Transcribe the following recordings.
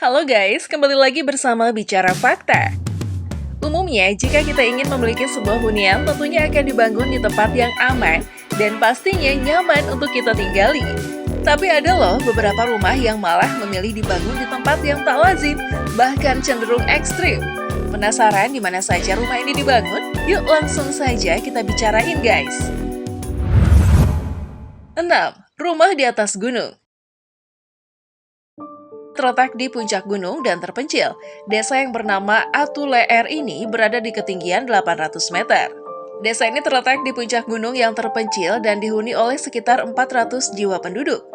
Halo guys, kembali lagi bersama Bicara Fakta. Umumnya, jika kita ingin memiliki sebuah hunian, tentunya akan dibangun di tempat yang aman dan pastinya nyaman untuk kita tinggali. Tapi ada loh beberapa rumah yang malah memilih dibangun di tempat yang tak lazim, bahkan cenderung ekstrim. Penasaran di mana saja rumah ini dibangun? Yuk langsung saja kita bicarain guys. 6. Rumah di atas gunung. Terletak di puncak gunung dan terpencil, desa yang bernama Atuleer ini berada di ketinggian 800 meter. Desa ini terletak di puncak gunung yang terpencil dan dihuni oleh sekitar 400 jiwa penduduk.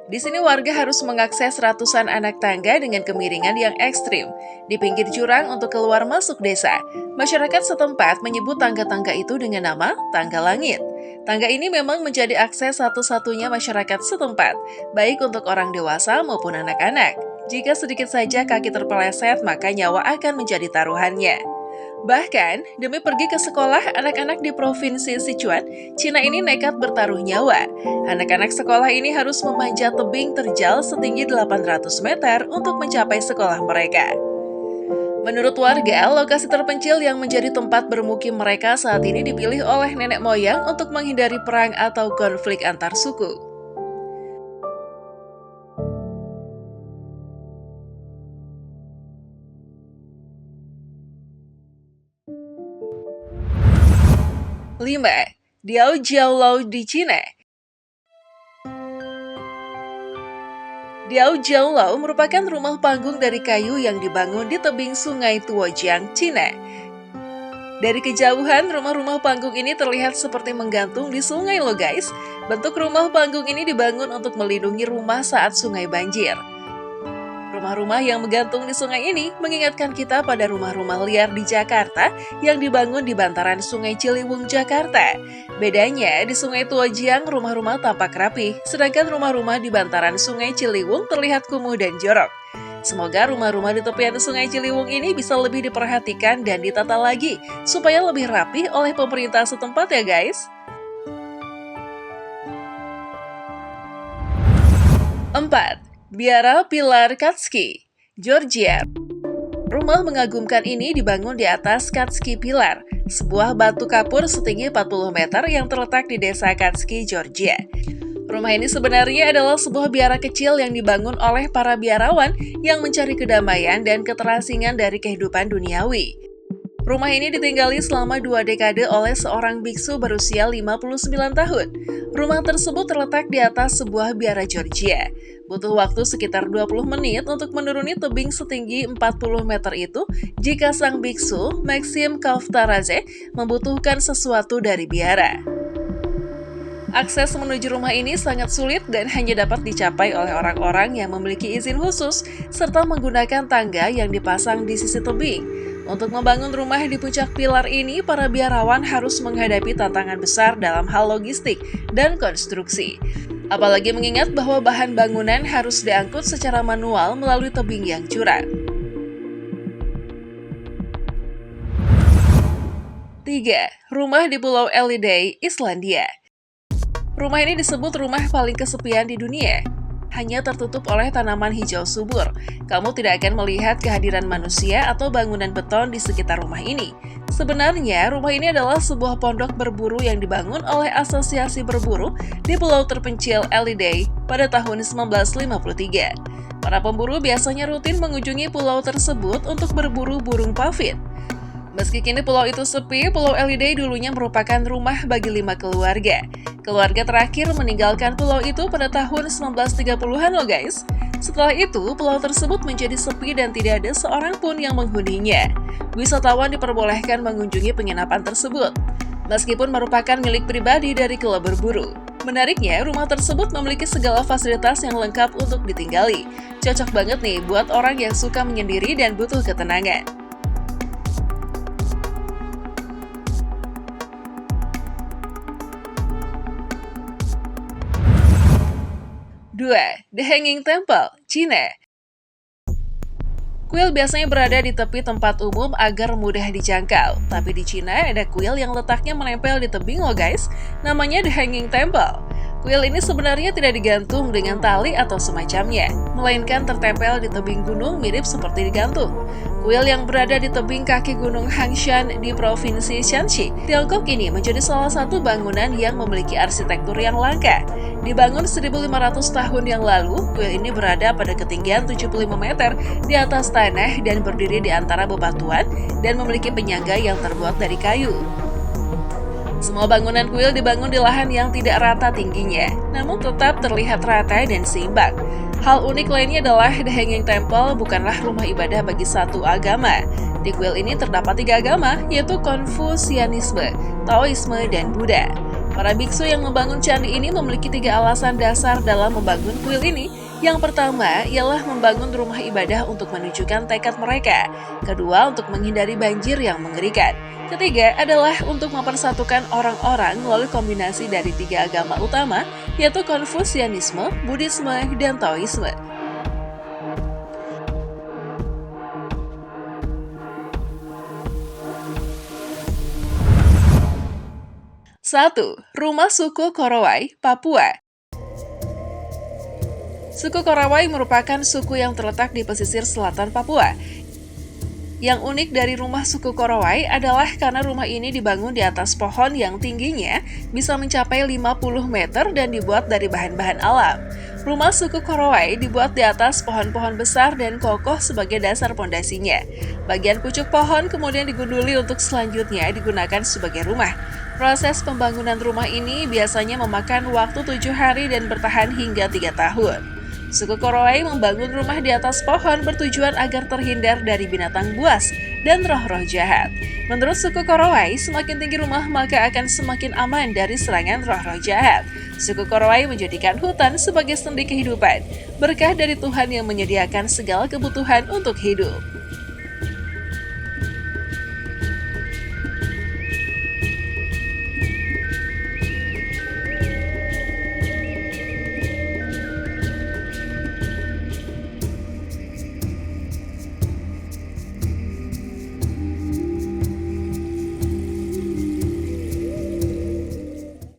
Di sini warga harus mengakses ratusan anak tangga dengan kemiringan yang ekstrim. Di pinggir jurang untuk keluar masuk desa, masyarakat setempat menyebut tangga-tangga itu dengan nama tangga langit. Tangga ini memang menjadi akses satu-satunya masyarakat setempat, baik untuk orang dewasa maupun anak-anak. Jika sedikit saja kaki terpeleset, maka nyawa akan menjadi taruhannya. Bahkan, demi pergi ke sekolah, anak-anak di Provinsi Sichuan, Cina ini nekat bertaruh nyawa. Anak-anak sekolah ini harus memanjat tebing terjal setinggi 800 meter untuk mencapai sekolah mereka. Menurut warga, lokasi terpencil yang menjadi tempat bermukim mereka saat ini dipilih oleh nenek moyang untuk menghindari perang atau konflik antar suku. 5. Diaojiaolou di Cina. Diaojiaolou merupakan rumah panggung dari kayu yang dibangun di tebing sungai Tuojiang, Cina. Dari kejauhan, rumah-rumah panggung ini terlihat seperti menggantung di sungai loh guys. Bentuk rumah panggung ini dibangun untuk melindungi rumah saat sungai banjir. Rumah-rumah yang menggantung di sungai ini mengingatkan kita pada rumah-rumah liar di Jakarta yang dibangun di bantaran Sungai Ciliwung, Jakarta. Bedanya, di Sungai Tuojiang rumah-rumah tampak rapi, sedangkan rumah-rumah di bantaran Sungai Ciliwung terlihat kumuh dan jorok. Semoga rumah-rumah di tepian Sungai Ciliwung ini bisa lebih diperhatikan dan ditata lagi, supaya lebih rapi oleh pemerintah setempat ya guys. 4. Biara Pilar Katski, Georgia. Rumah mengagumkan ini dibangun di atas Katski Pilar, sebuah batu kapur setinggi 40 meter yang terletak di desa Katski, Georgia. Rumah ini sebenarnya adalah sebuah biara kecil yang dibangun oleh para biarawan yang mencari kedamaian dan keterasingan dari kehidupan duniawi. Rumah ini ditinggali selama 2 dekade oleh seorang biksu berusia 59 tahun. Rumah tersebut terletak di atas sebuah biara Georgia. Butuh waktu sekitar 20 menit untuk menuruni tebing setinggi 40 meter itu jika sang biksu, Maxim Kavtaradze, membutuhkan sesuatu dari biara. Akses menuju rumah ini sangat sulit dan hanya dapat dicapai oleh orang-orang yang memiliki izin khusus serta menggunakan tangga yang dipasang di sisi tebing. Untuk membangun rumah di puncak pilar ini, para biarawan harus menghadapi tantangan besar dalam hal logistik dan konstruksi. Apalagi mengingat bahwa bahan bangunan harus diangkut secara manual melalui tebing yang curam. 3. Rumah di Pulau Elliday, Islandia. Rumah ini disebut rumah paling kesepian di dunia. Hanya tertutup oleh tanaman hijau subur. Kamu tidak akan melihat kehadiran manusia atau bangunan beton di sekitar rumah ini. Sebenarnya, rumah ini adalah sebuah pondok berburu yang dibangun oleh Asosiasi Berburu di Pulau Terpencil Elliday pada tahun 1953. Para pemburu biasanya rutin mengunjungi pulau tersebut untuk berburu burung pavin. Meski kini pulau itu sepi, Pulau Elliday dulunya merupakan rumah bagi 5 keluarga. Keluarga terakhir meninggalkan pulau itu pada tahun 1930-an loh guys. Setelah itu, pulau tersebut menjadi sepi dan tidak ada seorang pun yang menghuninya. Wisatawan diperbolehkan mengunjungi penginapan tersebut, meskipun merupakan milik pribadi dari klub berburu. Menariknya, rumah tersebut memiliki segala fasilitas yang lengkap untuk ditinggali. Cocok banget nih buat orang yang suka menyendiri dan butuh ketenangan. 2. The Hanging Temple, Cina. Kuil biasanya berada di tepi tempat umum agar mudah dijangkau. Tapi di Cina ada kuil yang letaknya menempel di tebing loh guys. Namanya The Hanging Temple. Kuil ini sebenarnya tidak digantung dengan tali atau semacamnya, melainkan tertempel di tebing gunung mirip seperti digantung. Kuil yang berada di tebing kaki Gunung Hangshan di Provinsi Shanxi, Tiongkok ini menjadi salah satu bangunan yang memiliki arsitektur yang langka. Dibangun 1.500 tahun yang lalu, kuil ini berada pada ketinggian 75 meter di atas tanah dan berdiri di antara bebatuan dan memiliki penyangga yang terbuat dari kayu. Semua bangunan kuil dibangun di lahan yang tidak rata tingginya, namun tetap terlihat rata dan seimbang. Hal unik lainnya adalah The Hanging Temple bukanlah rumah ibadah bagi satu agama. Di kuil ini terdapat 3 agama, yaitu Konfusianisme, Taoisme, dan Buddha. Para biksu yang membangun candi ini memiliki 3 alasan dasar dalam membangun kuil ini. Yang pertama ialah membangun rumah ibadah untuk menunjukkan tekad mereka. Kedua, untuk menghindari banjir yang mengerikan. Ketiga adalah untuk mempersatukan orang-orang melalui kombinasi dari 3 agama utama, yaitu Konfusianisme, Buddhisme, dan Taoisme. 1. Rumah suku Korowai, Papua. Suku Korowai merupakan suku yang terletak di pesisir selatan Papua. Yang unik dari rumah suku Korowai adalah karena rumah ini dibangun di atas pohon yang tingginya bisa mencapai 50 meter dan dibuat dari bahan-bahan alam. Rumah suku Korowai dibuat di atas pohon-pohon besar dan kokoh sebagai dasar pondasinya. Bagian pucuk pohon kemudian digunduli untuk selanjutnya digunakan sebagai rumah. Proses pembangunan rumah ini biasanya memakan waktu 7 hari dan bertahan hingga 3 tahun. Suku Korowai membangun rumah di atas pohon bertujuan agar terhindar dari binatang buas dan roh-roh jahat. Menurut suku Korowai, semakin tinggi rumah maka akan semakin aman dari serangan roh-roh jahat. Suku Korowai menjadikan hutan sebagai sendi kehidupan, berkah dari Tuhan yang menyediakan segala kebutuhan untuk hidup.